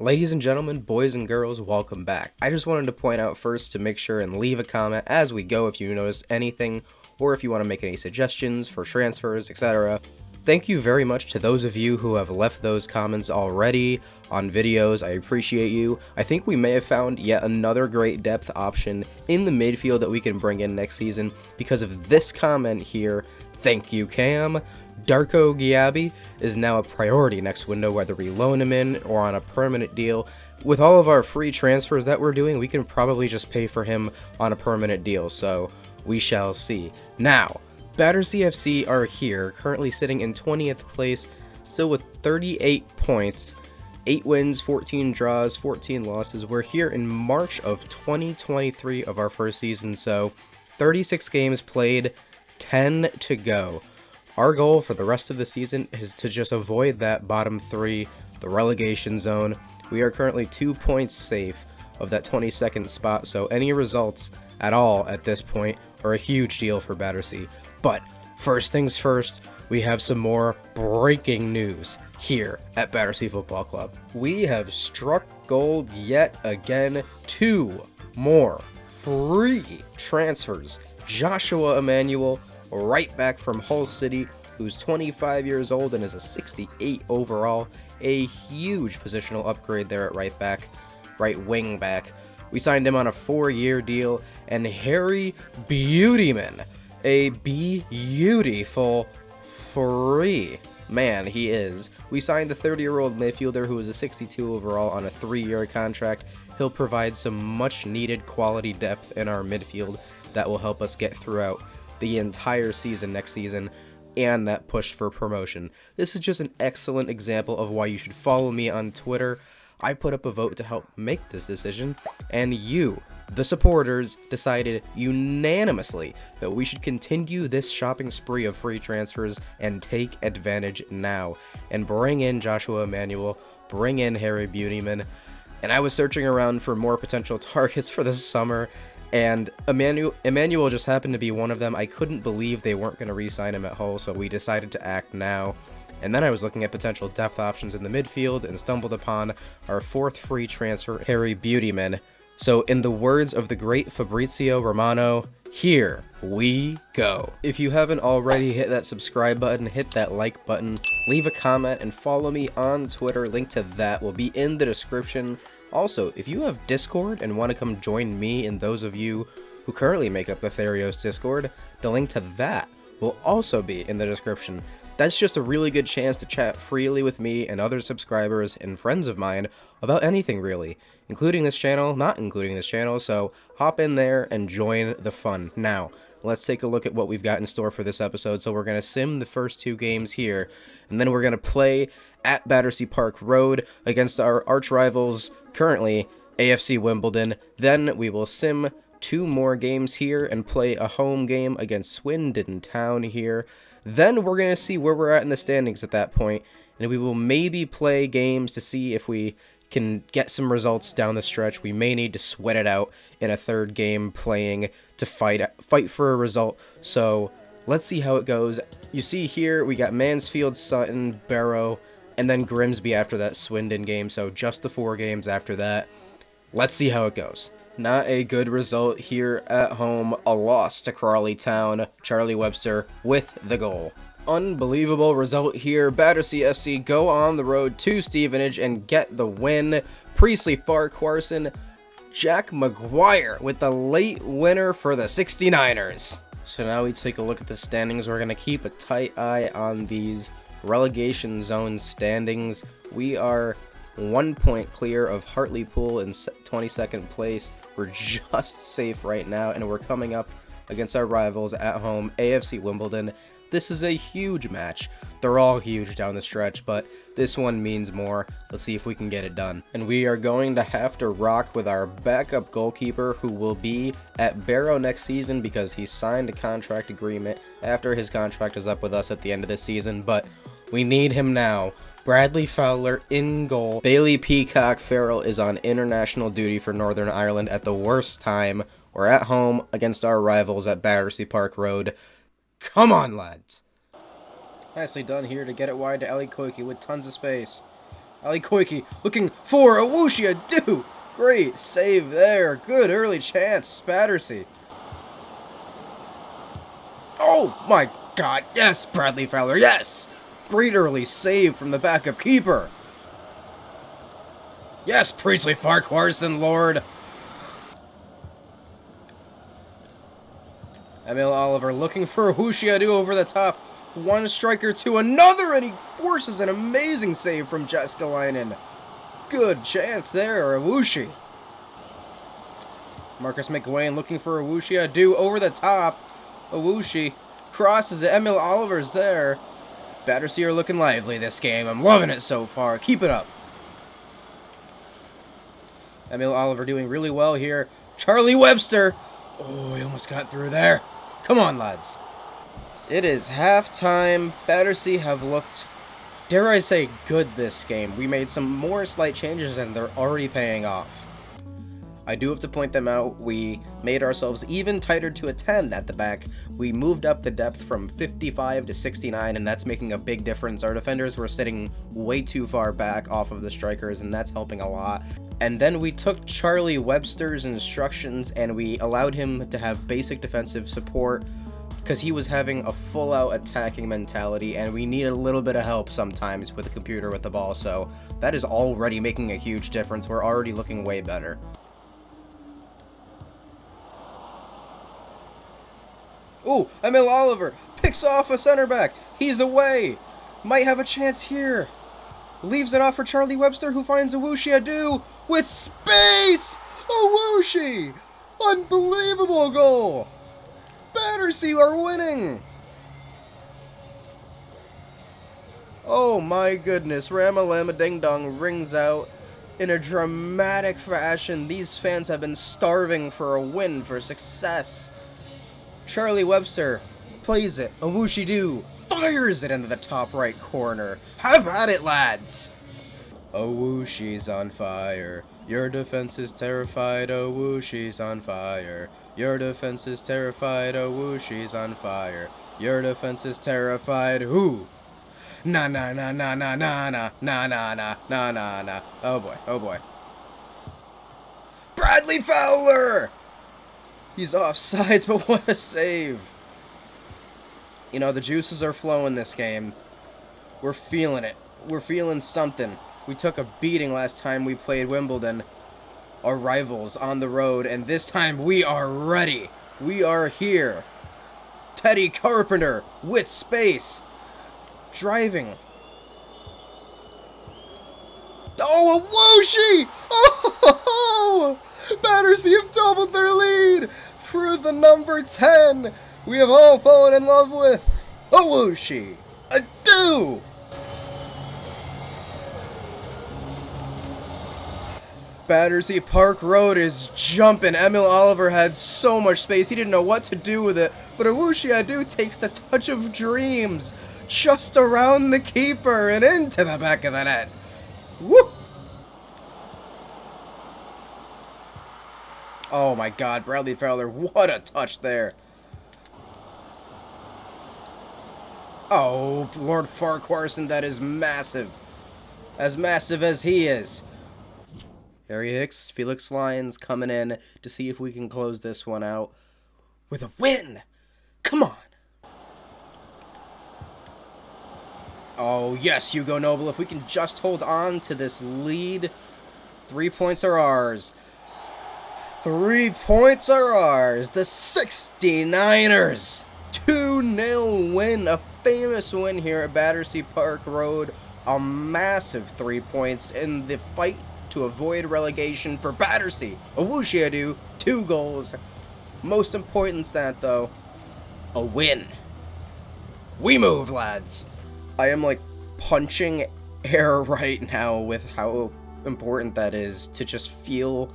Ladies and gentlemen, boys and girls, welcome back. I just wanted to point out first to make sure and leave a comment as we go if you notice anything, or if you want to make any suggestions for transfers, etc. Thank you very much to those of you who have left those comments already on videos. I appreciate you. I think we may have found yet another great depth option in the midfield that we can bring in next season because of this comment here. Thank you, Cam. Darko Giabi is now a priority next window, whether we loan him in or on a permanent deal. With all of our free transfers that we're doing, we can probably just pay for him on a permanent deal, so we shall see. Now, Battersea FC are here, currently sitting in 20th place, still with 38 points, 8 wins, 14 draws, 14 losses. We're here in March of 2023 of our first season, so 36 games played, 10 to go. Our goal for the rest of the season is to just avoid that bottom 3, the relegation zone. We are currently 2 points safe of that 22nd spot, so any results at all at this point are a huge deal for Battersea. But first things first, we have some more breaking news here at Battersea Football Club. We have struck gold yet again. 2 more free transfers. Joshua Emmanuel, right back from Hull City, who's 25 years old and is a 68 overall. A huge positional upgrade there at right wing back. We signed him on a 4-year deal. And Harry Beautyman, a beautiful free man he is. We signed the 30-year-old midfielder who is a 62 overall on a 3-year contract. He'll provide some much needed quality depth in our midfield that will help us get throughout the entire season next season and that push for promotion. This is just an excellent example of why you should follow me on Twitter. I put up a vote to help make this decision, and you, the supporters, decided unanimously that we should continue this shopping spree of free transfers and take advantage now and bring in Joshua Emmanuel, bring in Harry Beautyman. And I was searching around for more potential targets for this summer, and Emmanuel just happened to be one of them. I couldn't believe they weren't going to re-sign him at Hull, so we decided to act now. And then I was looking at potential depth options in the midfield and stumbled upon our 4th free transfer, Harry Beautyman. So in the words of the great Fabrizio Romano, here we go. If you haven't already, hit that subscribe button, hit that like button, leave a comment, and follow me on Twitter. Link to that will be in the description. Also, if you have Discord and want to come join me and those of you who currently make up the Therios Discord, the link to that will also be in the description. That's just a really good chance to chat freely with me and other subscribers and friends of mine about anything really, including this channel, not including this channel, so hop in there and join the fun. Now, let's take a look at what we've got in store for this episode. So we're going to sim the first 2 games here, and then we're going to play at Battersea Park Road against our arch rivals, currently AFC Wimbledon. Then we will sim 2 more games here and play a home game against Swindon Town here. Then we're going to see where we're at in the standings at that point, and we will maybe play games to see if we can get some results down the stretch. We may need to sweat it out in a 3rd game playing to fight for a result. So let's see how it goes. You see here we got Mansfield, Sutton, Barrow, and then Grimsby after that Swindon game. So just the 4 games after that. Let's see how it goes. Not a good result here at home. A loss to Crawley Town. Charlie Webster with the goal. Unbelievable result here. Battersea FC go on the road to Stevenage and get the win. Priestley, Farquharson, Jack Maguire with the late winner for the 69ers. So now we take a look at the standings. We're going to keep a tight eye on these relegation zone standings. We are 1 point clear of Hartlepool in 22nd place. We're just safe right now, and we're coming up against our rivals at home, AFC Wimbledon. This is a huge match. They're all huge down the stretch, but this one means more. Let's see if we can get it done. And we are going to have to rock with our backup goalkeeper, who will be at Barrow next season because he signed a contract agreement after his contract is up with us at the end of the season, but we need him now. Bradley Fowler in goal. Bailey Peacock Farrell is on international duty for Northern Ireland at the worst time. We're at home against our rivals at Battersea Park Road. Come on, lads. Nicely done here to get it wide to Ellie Koike with tons of space. Ali Koike looking for Awushi Adu. Great save there. Good early chance. Battersea. Oh my god. Yes, Bradley Fowler. Yes. Great early save from the backup keeper. Yes, Priestley Farquharson, Lord. Emil Oliver looking for Awushi Adu over the top. One striker to another, and he forces an amazing save from Jeskalainen. Good chance there, Awushi. Marcus McGuane looking for Awushi Adu over the top. Awushi crosses it. Emil Oliver's there. Battersea are looking lively this game. I'm loving it so far. Keep it up. Emil Oliver doing really well here. Charlie Webster. Oh, he almost got through there. Come on, lads. It is halftime. Battersea have looked, dare I say, good this game. We made some more slight changes and they're already paying off. I do have to point them out. We made ourselves even tighter to a 10 at the back. We moved up the depth from 55 to 69, and that's making a big difference. Our defenders were sitting way too far back off of the strikers, and that's helping a lot. And then we took Charlie Webster's instructions and we allowed him to have basic defensive support because he was having a full-out attacking mentality, and we need a little bit of help sometimes with the computer with the ball, so that is already making a huge difference. We're already looking way better. Ooh, Emil Oliver picks off a center back. He's away. Might have a chance here. Leaves it off for Charlie Webster, who finds Awushi Adu with space. Awushi! Unbelievable goal. Battersea are winning. Oh my goodness. Ramalama Ding Dong rings out in a dramatic fashion. These fans have been starving for a win, for success. Charlie Webster plays it. Awushi Adu fires it into the top right corner. Have at it, lads! Awushi's on fire. Your defense is terrified. Awushi's on fire. Your defense is terrified. Awushi's on fire. Your defense is terrified. Who? Na na na na na na na na na na na na na. Oh boy, oh boy. Bradley Fowler! He's offsides, but what a save. You know, the juices are flowing this game. We're feeling it. We're feeling something. We took a beating last time we played Wimbledon, our rivals, on the road, and this time we are ready. We are here. Teddy Carpenter with space. Driving. Oh, Awushi! Oh! Battersea have doubled their lead through the number 10 we have all fallen in love with. Awushi Adu! Battersea Park Road is jumping. Emil Oliver had so much space, he didn't know what to do with it, but Awushi Adu takes the touch of dreams just around the keeper and into the back of the net. Woo! Oh my god, Bradley Fowler, what a touch there. Oh, Lord Farquharson, that is massive. As massive as he is. Harry Hicks, Felix Lyons coming in to see if we can close this one out with a win. Come on. Oh, yes, Hugo Noble, if we can just hold on to this lead, 3 points are ours. 3 points are ours. The 69ers. 2-0 win. A famous win here at Battersea Park Road. A massive 3 points in the fight to avoid relegation for Battersea. Awushi Adu, 2 goals. Most important stat, though, a win. We move, lads. I am, like, punching air right now with how important that is to just feel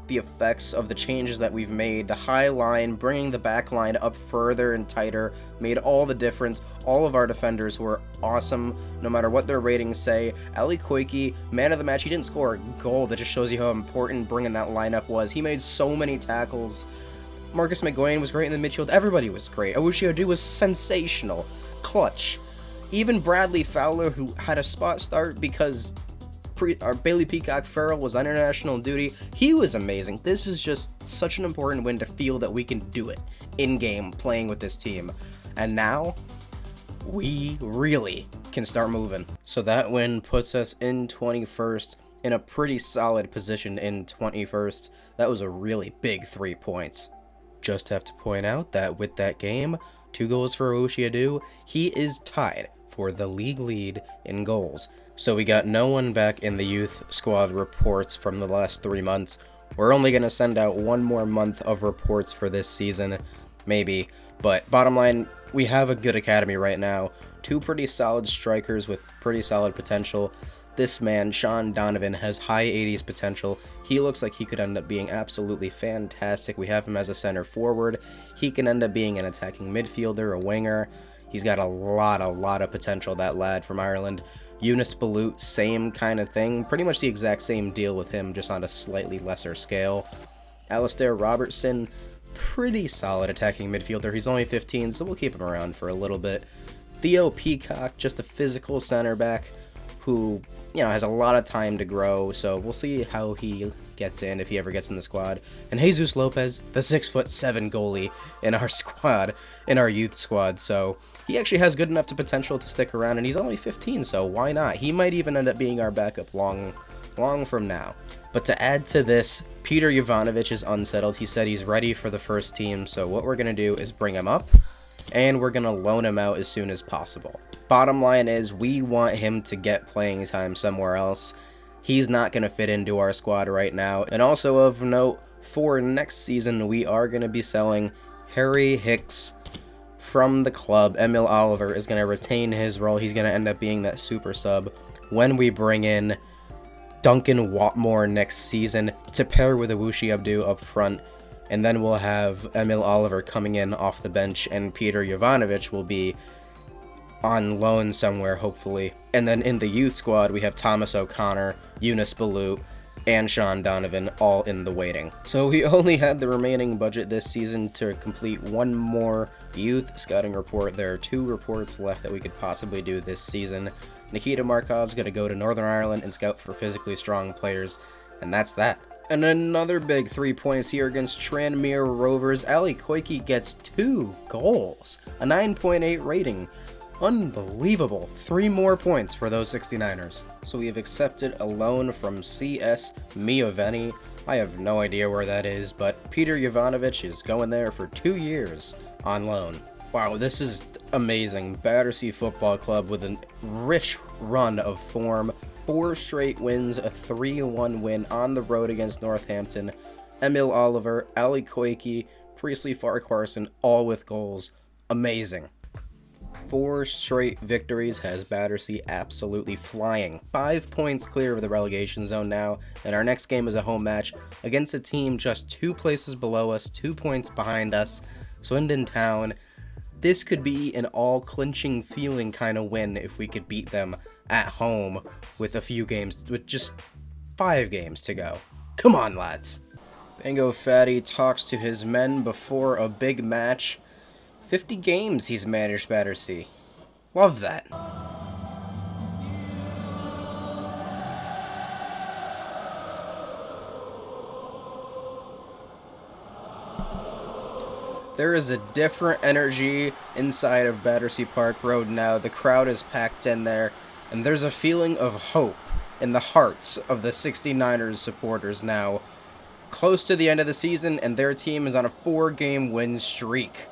the effects of the changes that we've made. The high line, bringing the back line up further and tighter, made all the difference. All of our defenders were awesome, no matter what their ratings say. Ali Koike, man of the match, he didn't score a goal. That just shows you how important bringing that lineup was. He made so many tackles. Marcus McGuane was great in the midfield. Everybody was great. Awushi Adu was sensational. Clutch. Even Bradley Fowler, who had a spot start because our Bailey Peacock Farrell was on international duty. He was amazing. This is just such an important win to feel that we can do it in-game playing with this team. And now, we really can start moving. So that win puts us in 21st, in a pretty solid position in 21st. That was a really big 3 points. Just have to point out that with that game, 2 goals for Awushi Adu, he is tied for the league lead in goals. So we got no one back in the youth squad reports from the last 3 months. We're only going to send out 1 more month of reports for this season, maybe. But bottom line, we have a good academy right now. 2 pretty solid strikers with pretty solid potential. This man, Sean Donovan, has high 80s potential. He looks like he could end up being absolutely fantastic. We have him as a center forward. He can end up being an attacking midfielder, a winger. He's got a lot of potential, that lad from Ireland. Eunice Balut, same kind of thing. Pretty much the exact same deal with him, just on a slightly lesser scale. Alistair Robertson, pretty solid attacking midfielder. He's only 15, so we'll keep him around for a little bit. Theo Peacock, just a physical center back who, you know, has a lot of time to grow, so we'll see how he gets in, if he ever gets in the squad. And Jesus Lopez, the 6'7" goalie in our squad, in our youth squad, so he actually has good enough potential to stick around, and he's only 15, so why not? He might even end up being our backup long from now. But to add to this, Peter Jovanovic is unsettled. He said he's ready for the first team, so what we're going to do is bring him up, and we're going to loan him out as soon as possible. Bottom line is, we want him to get playing time somewhere else. He's not going to fit into our squad right now. And also of note, for next season, we are going to be selling Harry Hicks from the club. Emil Oliver is going to retain his role. He's going to end up being that super sub when we bring in Duncan Watmore next season to pair with Awushi Adu up front. And then we'll have Emil Oliver coming in off the bench, and Peter Jovanovic will be on loan somewhere, hopefully. And then in the youth squad, we have Thomas O'Connor, Eunice Balut, and Sean Donovan all in the waiting. So we only had the remaining budget this season to complete 1 more youth scouting report. There are 2 reports left that we could possibly do this season. Nikita Markov's going to go to Northern Ireland and scout for physically strong players, and that's that. And another big 3 points here against Tranmere Rovers. Ali Koike gets 2 goals, a 9.8 rating. Unbelievable. 3 more points for those 69ers. So we have accepted a loan from CS Mioveni. I have no idea where that is, but Peter Jovanovic is going there for 2 years on loan. Wow, this is amazing. Battersea Football Club with a rich run of form. 4 straight wins, a 3-1 win on the road against Northampton. Emil Oliver, Ali Koike, Priestley Farquharson, all with goals. Amazing. 4 straight victories has Battersea absolutely flying. 5 points clear of the relegation zone now, and our next game is a home match against a team just 2 places below us, 2 points behind us, Swindon Town. This could be an all-clinching feeling kind of win if we could beat them at home with a few games, with just 5 games to go. Come on, lads. Bango Fatty talks to his men before a big match. 50 games he's managed Battersea. Love that. There is a different energy inside of Battersea Park Road now. The crowd is packed in there, and there's a feeling of hope in the hearts of the 69ers supporters now. Close to the end of the season, and their team is on a 4-game win streak.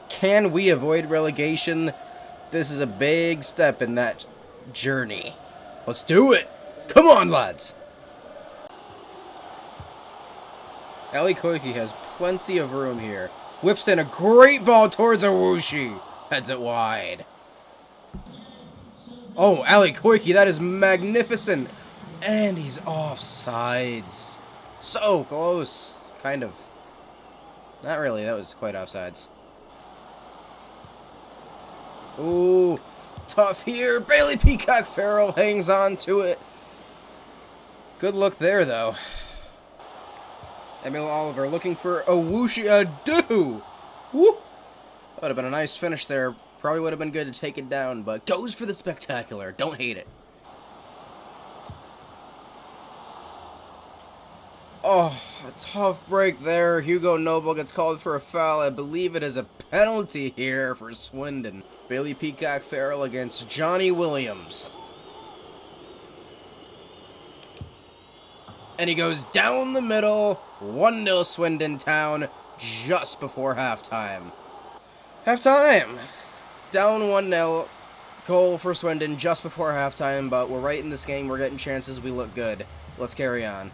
Can we avoid relegation? This is a big step in that journey. Let's do it! Come on, lads! Ali Koike has plenty of room here. Whips in a great ball towards Awushi. Heads it wide. Oh, Ali Koike, that is magnificent. And he's offsides. So close. Kind of. Not really, that was quite offsides. Ooh, tough here. Bailey Peacock Farrell hangs on to it. Good look there, though. Emil Oliver looking for Awushi Adu. Woo! That would have been a nice finish there. Probably would have been good to take it down, but goes for the spectacular. Don't hate it. Oh, a tough break there. Hugo Noble gets called for a foul. I believe it is a penalty here for Swindon. Bailey Peacock Farrell against Johnny Williams. And he goes down the middle. 1-0 Swindon Town just before halftime. Halftime! Down 1-0. Goal for Swindon just before halftime, but we're right in this game. We're getting chances. We look good. Let's carry on.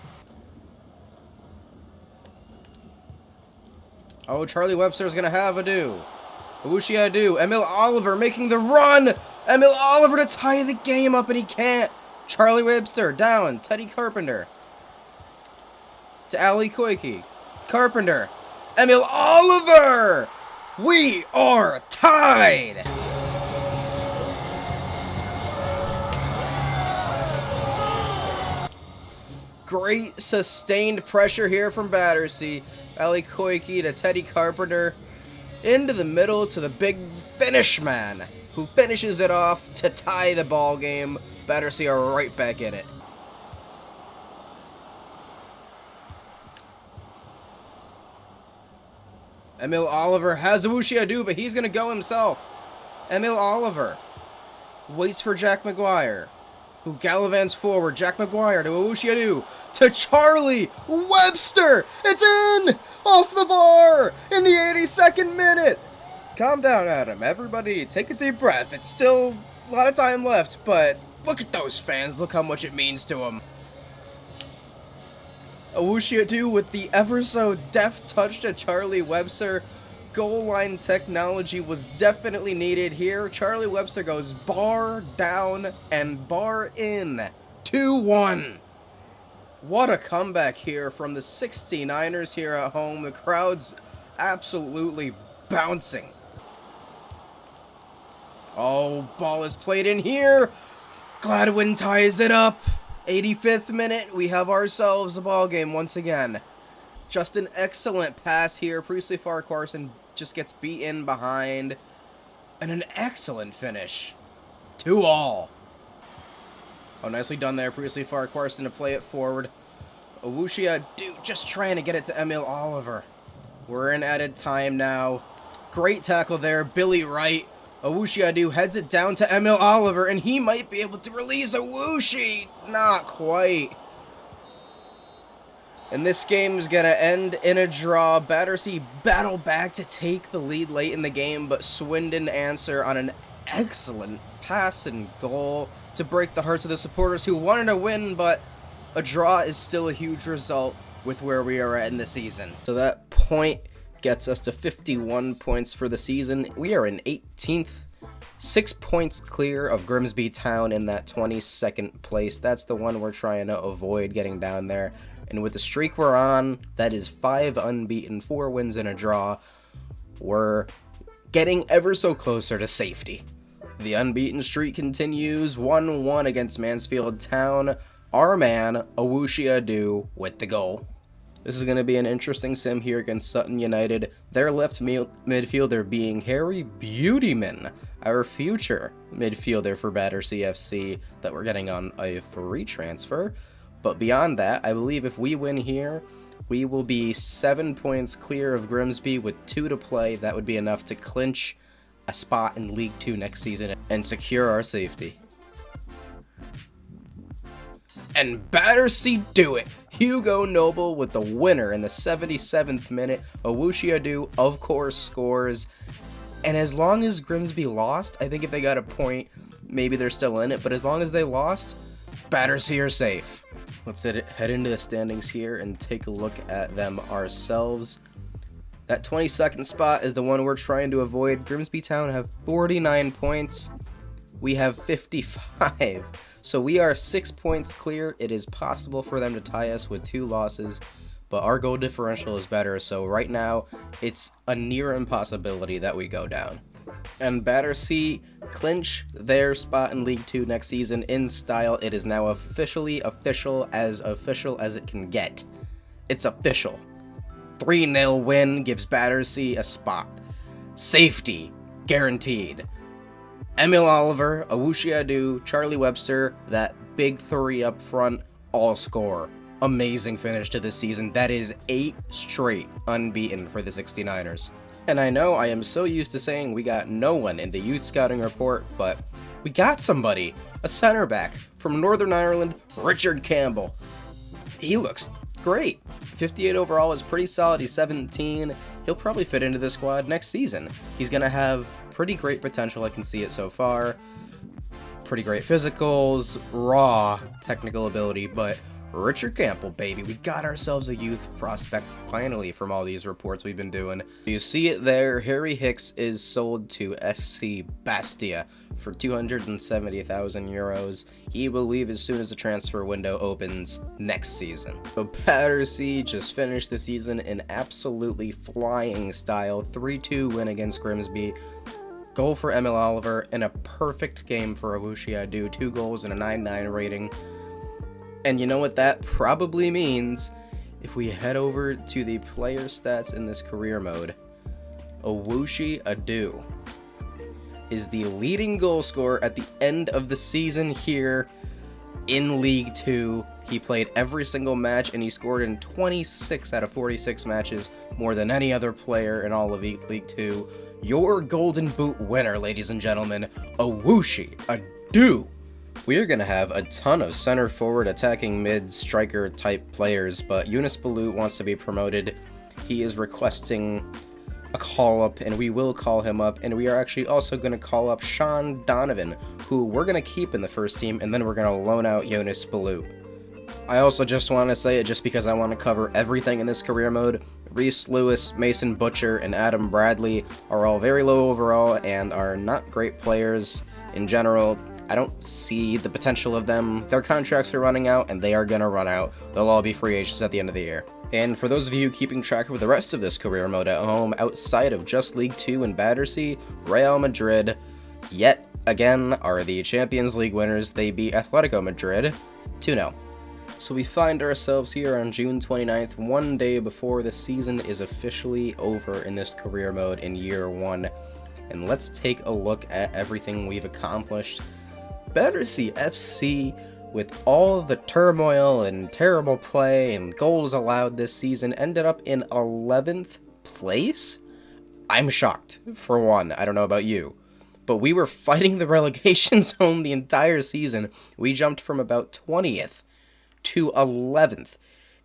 Oh, Charlie Webster's going to have Adu. Awushi Adu. Emil Oliver making the run. Emil Oliver to tie the game up, and he can't. Charlie Webster down. Teddy Carpenter. To Ali Koike. Carpenter. Emil Oliver! We are tied! Great sustained pressure here from Battersea. Ali Koike to Teddy Carpenter. Into the middle to the big finish man, who finishes it off to tie the ball game. Battersea are right back in it. Emil Oliver has Awushi Adu, but he's going to go himself. Emil Oliver waits for Jack Maguire, who gallivants forward. Jack Maguire to Awushi Adu, to Charlie Webster. It's in! Off the bar in the 82nd minute. Calm down, Adam. Everybody, take a deep breath. It's still a lot of time left, but look at those fans. Look how much it means to them. Awushi Adu with the ever so deft touch to Charlie Webster. Goal line technology was definitely needed here. Charlie Webster goes bar down and bar in. 2-1. What a comeback here from the 69ers here at home. The crowd's absolutely bouncing. Oh, ball is played in here. Gladwin ties it up. 85th minute, we have ourselves a ball game once again. Just an excellent pass here. Priestley Farquharson just gets beaten behind. And an excellent finish. 2-2. Oh, nicely done there. Priestley Farquharson to play it forward. Awushi Adu just trying to get it to Emil Oliver. We're in added time now. Great tackle there. Billy Wright. Awushi Adu heads it down to Emil Oliver, and he might be able to release Awushi. Not quite. And this game is going to end in a draw. Battersea battle back to take the lead late in the game, but Swindon answer on an excellent pass and goal to break the hearts of the supporters who wanted to win, but a draw is still a huge result with where we are at in the season. So that point gets us to 51 points for the season. We are in 18th, 6 points clear of Grimsby Town in that 22nd place. That's the one we're trying to avoid getting down there. And with the streak we're on, that is 5 unbeaten, 4 wins and a draw. We're getting ever so closer to safety. The unbeaten streak continues, 1-1 against Mansfield Town. Our man, Awushi Adu, with the goal. This is going to be an interesting sim here against Sutton United. Their left midfielder being Harry Beautyman, our future midfielder for Battersea FC that we're getting on a free transfer. But beyond that, I believe if we win here, we will be 7 points clear of Grimsby with 2 to play. That would be enough to clinch a spot in League 2 next season and secure our safety. And Battersea do it! Hugo Noble with the winner in the 77th minute. Awushi Adu, of course, scores. And as long as Grimsby lost, I think if they got a point, maybe they're still in it. But as long as they lost, Battersea are safe. Let's head into the standings here and take a look at them ourselves. That 22nd spot is the one we're trying to avoid. Grimsby Town have 49 points. We have 55. So we are 6 points clear. It is possible for them to tie us with 2 losses, but our goal differential is better. So right now, it's a near impossibility that we go down. And Battersea clinch their spot in League 2 next season in style. It is now officially official as it can get. It's official. 3-0 win gives Battersea a spot. Safety guaranteed. Emil Oliver, Awushi Adu, Charlie Webster, that big 3 up front, all score. amazing finish to this season. That is 8 straight unbeaten for the 69ers. And I know I am so used to saying we got no one in the youth scouting report, but we got somebody. A center back from Northern Ireland, Richard Campbell. He looks great. 58 overall is pretty solid. He's 17. He'll probably fit into the squad next season. He's going to have pretty great potential. I can see it so far. Pretty great physicals, raw technical ability, but Richard Campbell, baby, we got ourselves a youth prospect finally from all these reports we've been doing. You see it there, Harry Hicks is sold to SC Bastia for 270,000 euros. He will leave as soon as the transfer window opens next season. So Battersea just finished the season in absolutely flying style, 3-2 win against Grimsby. Goal for Emil Oliver and a perfect game for Awushi Adu, 2 goals and a 9.9 rating. And you know what that probably means? If we head over to the player stats in this career mode, Awushi Adu is the leading goal scorer at the end of the season here in League 2. He played every single match and he scored in 26 out of 46 matches, more than any other player in all of League 2. Your Golden Boot winner, ladies and gentlemen, Awushi Adu. We are going to have a ton of center forward, attacking mid, striker type players, but Yunus Balut wants to be promoted. He is requesting a call up, and we will call him up, and we are actually also going to call up Sean Donovan, who we're going to keep in the first team, and then we're going to loan out Yunus Balut. I also just want to say it just because I want to cover everything in this career mode. Reese Lewis, Mason Butcher, and Adam Bradley are all very low overall and are not great players in general. I don't see the potential of them. Their contracts are running out, and they are going to run out. They'll all be free agents at the end of the year. And for those of you keeping track of the rest of this career mode at home, outside of just League 2 and Battersea, Real Madrid, yet again, are the Champions League winners. They beat Atletico Madrid 2-0. So we find ourselves here on June 29th, one day before the season is officially over in this career mode in year 1. And let's take a look at everything we've accomplished. Battersea FC, with all the turmoil and terrible play and goals allowed this season, ended up in 11th place? I'm shocked, for one. I don't know about you. But we were fighting the relegation zone the entire season. We jumped from about 20th to 11th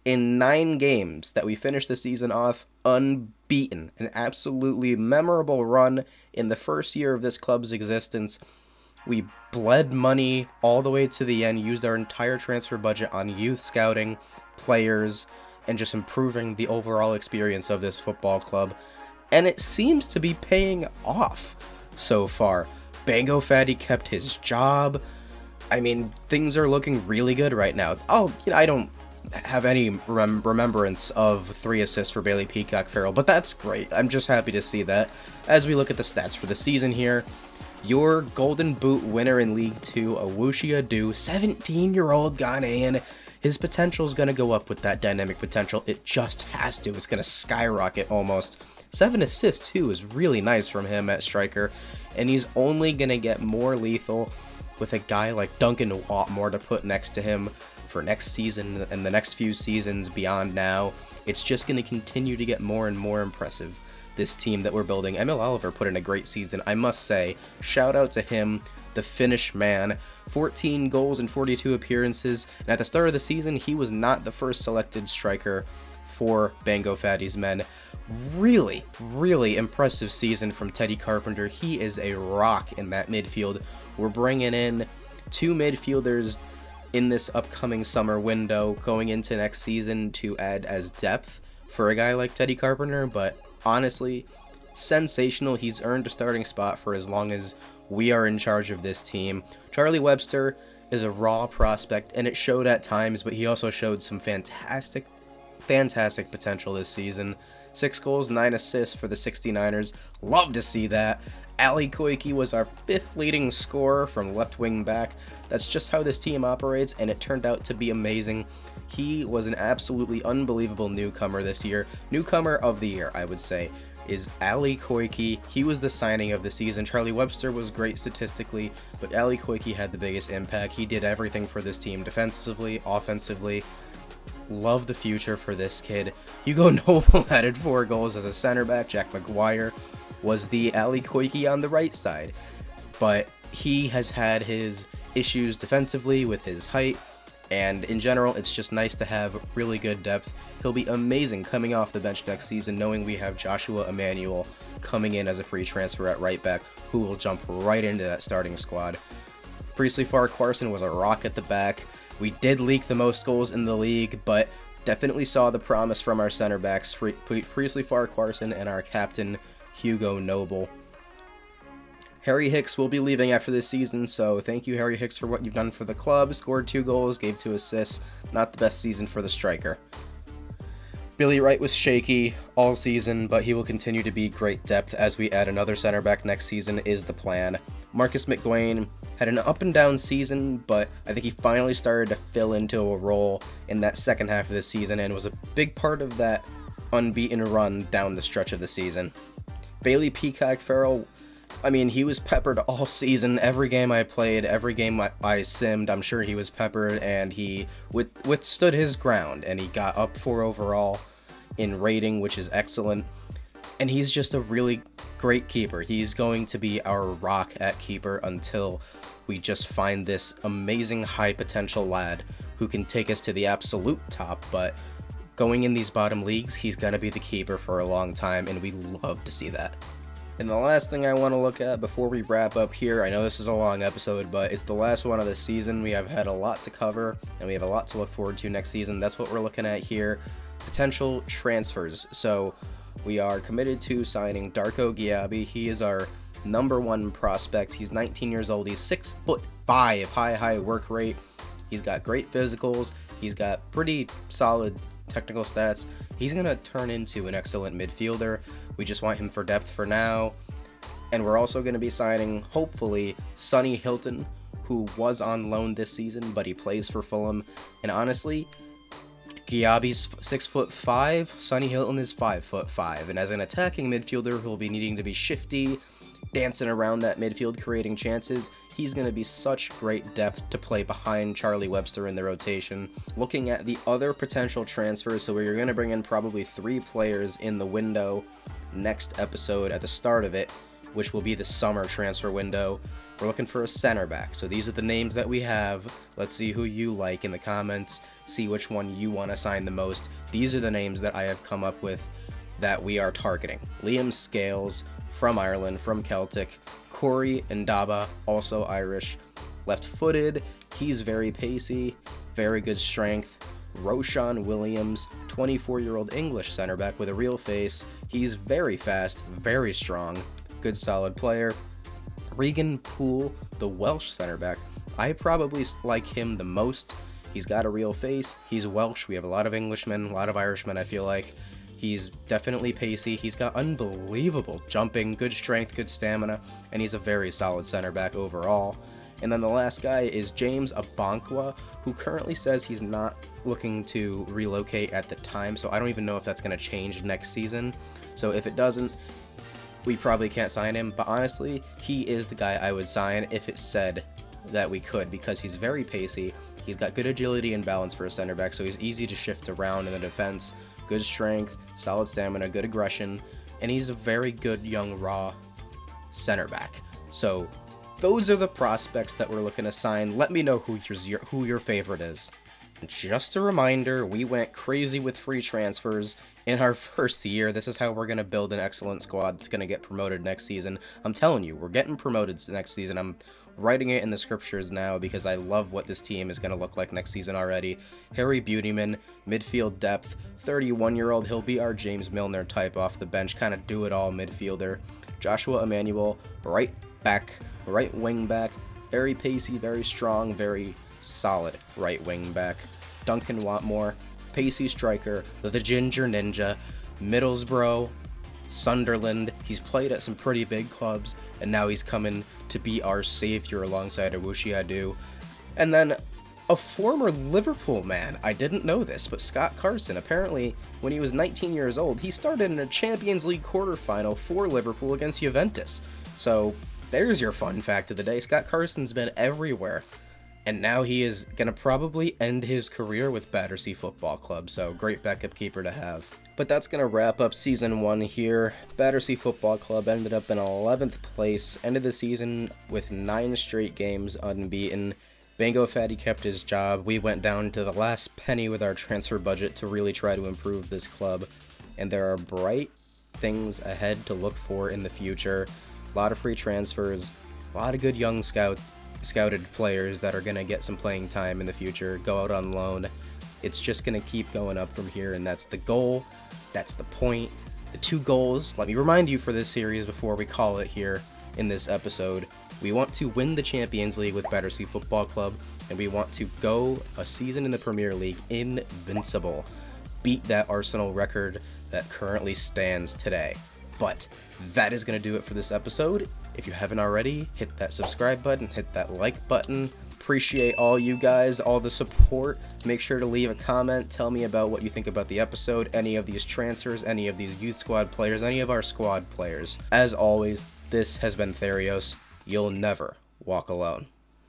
in 9 games that we finished the season off unbeaten. An absolutely memorable run in the first year of this club's existence. We bled money all the way to the end, used our entire transfer budget on youth scouting, players, and just improving the overall experience of this football club. And it seems to be paying off so far. Bango Fatty kept his job. I mean, things are looking really good right now. I don't have any remembrance of 3 assists for Bailey Peacock Farrell, but that's great. I'm just happy to see that. As we look at the stats for the season here, your Golden Boot winner in League 2, Awushi Adu, 17-year-old Ghanaian. His potential is going to go up with that dynamic potential. It just has to. It's going to skyrocket almost. 7 assists, too, is really nice from him at striker. And he's only going to get more lethal with a guy like Duncan Watmore to put next to him for next season and the next few seasons beyond now. It's just going to continue to get more and more impressive. This team that we're building. Emil Oliver put in a great season, I must say. Shout out to him, the Finnish man. 14 goals and 42 appearances, and at the start of the season, he was not the first selected striker for Bango Fatty's men. Really, really impressive season from Teddy Carpenter. He is a rock in that midfield. We're bringing in 2 midfielders in this upcoming summer window going into next season to add as depth for a guy like Teddy Carpenter, but honestly, sensational. He's earned a starting spot for as long as we are in charge of this team. Charlie Webster is a raw prospect, and it showed at times, but he also showed some fantastic potential this season. 6 goals, 9 assists for the 69ers. Love to see that. Ali Koike was our 5th leading scorer from left wing back. That's just how this team operates, and it turned out to be amazing. He was an absolutely unbelievable newcomer this year. Newcomer of the year, I would say, is Ali Koike. He was the signing of the season. Charlie Webster was great statistically, but Ali Koike had the biggest impact. He did everything for this team, defensively, offensively. Love the future for this kid. Hugo Noble added 4 goals as a center back. Jack McGuire was the Ali Koike on the right side. But he has had his issues defensively with his height, and in general, it's just nice to have really good depth. He'll be amazing coming off the bench next season, knowing we have Joshua Emmanuel coming in as a free transfer at right back, who will jump right into that starting squad. Priestley Farquharson was a rock at the back. We did leak the most goals in the league, but definitely saw the promise from our center backs, Priestley Farquharson and our captain, Hugo Noble. Harry Hicks will be leaving after this season, so thank you, Harry Hicks, for what you've done for the club. Scored 2 goals, gave 2 assists. Not the best season for the striker. Billy Wright was shaky all season, but he will continue to be great depth as we add another center back next season is the plan. Marcus McGuane had an up and down season, but I think he finally started to fill into a role in that second half of the season and was a big part of that unbeaten run down the stretch of the season. Bailey Peacock Farrell, I mean, he was peppered all season. Every game I played, every game I simmed, I'm sure he was peppered, and he withstood his ground, and he got up 4 overall in rating, which is excellent. And he's just a really great keeper. He's going to be our rock at keeper until we just find this amazing high potential lad who can take us to the absolute top. But going in these bottom leagues, he's going to be the keeper for a long time, and we love to see that. And the last thing I want to look at before we wrap up here, I know this is a long episode, but it's the last one of the season. We have had a lot to cover, and we have a lot to look forward to next season. That's what we're looking at here. Potential transfers. So we are committed to signing Darko Giabi. He is our #1 prospect. He's 19 years old. He's 6'5", high work rate. He's got great physicals. He's got pretty solid technical stats. He's going to turn into an excellent midfielder. We just want him for depth for now. And we're also going to be signing, hopefully, Sonny Hilton, who was on loan this season, but he plays for Fulham. And honestly, Giabi's 6'5", Sonny Hilton is 5'5", and as an attacking midfielder who will be needing to be shifty, dancing around that midfield, creating chances, he's going to be such great depth to play behind Charlie Webster in the rotation. Looking at the other potential transfers, so we're going to bring in probably 3 players in the window next episode at the start of it, which will be the summer transfer window. We're looking for a center back. So these are the names that we have. Let's see who you like in the comments. See which one you want to sign the most. These are the names that I have come up with that we are targeting. Liam Scales from Ireland, from Celtic. Corey Ndaba, also Irish. Left-footed. He's very pacey, very good strength. Roshan Williams, 24-year-old English center back with a real face. He's very fast, very strong, good solid player. Regan Poole, the Welsh center back. I probably like him the most. He's got a real face. He's Welsh. We have a lot of Englishmen, a lot of Irishmen, I feel like. He's definitely pacey. He's got unbelievable jumping, good strength, good stamina, and he's a very solid center back overall. And then the last guy is James Abankwah, who currently says he's not looking to relocate at the time, so I don't even know if that's going to change next season. So if it doesn't, we probably can't sign him, but honestly, he is the guy I would sign if it said that we could, because he's very pacey, he's got good agility and balance for a center back, so he's easy to shift around in the defense, good strength, solid stamina, good aggression, and he's a very good young raw center back. So those are the prospects that we're looking to sign. Let me know who your favorite is. Just a reminder, we went crazy with free transfers in our first year. This is how we're going to build an excellent squad that's going to get promoted next season. I'm telling you, we're getting promoted next season. I'm writing it in the scriptures now because I love what this team is going to look like next season already. Harry Beautyman, midfield depth, 31-year-old. He'll be our James Milner type off the bench, kind of do-it-all midfielder. Joshua Emmanuel, right wing back, very pacey, very strong, very solid right wing back. Duncan Watmore, pacey striker, the Ginger Ninja, Middlesbrough, Sunderland. He's played at some pretty big clubs, and now he's coming to be our savior alongside Awushi Adu. And then a former Liverpool man. I didn't know this, but Scott Carson, apparently when he was 19 years old, he started in a Champions League quarterfinal for Liverpool against Juventus. So there's your fun fact of the day. Scott Carson's been everywhere. And now he is going to probably end his career with Battersea Football Club, so great backup keeper to have. But that's going to wrap up Season 1 here. Battersea Football Club ended up in 11th place, ended the season with 9 straight games unbeaten. Bango Fatty kept his job. We went down to the last penny with our transfer budget to really try to improve this club. And there are bright things ahead to look for in the future. A lot of free transfers, a lot of good young scouted players that are going to get some playing time in the future, go out on loan. It's just going to keep going up from here, and that's the goal. That's the point. The 2 goals, let me remind you for this series before we call it here in this episode. We want to win the Champions League with Battersea Football Club, and we want to go a season in the Premier League invincible. Beat that Arsenal record that currently stands today. But that is going to do it for this episode. If you haven't already, hit that subscribe button, hit that like button. Appreciate all you guys, all the support. Make sure to leave a comment. Tell me about what you think about the episode, any of these transfers, any of these youth squad players, any of our squad players. As always, this has been Therios. You'll never walk alone.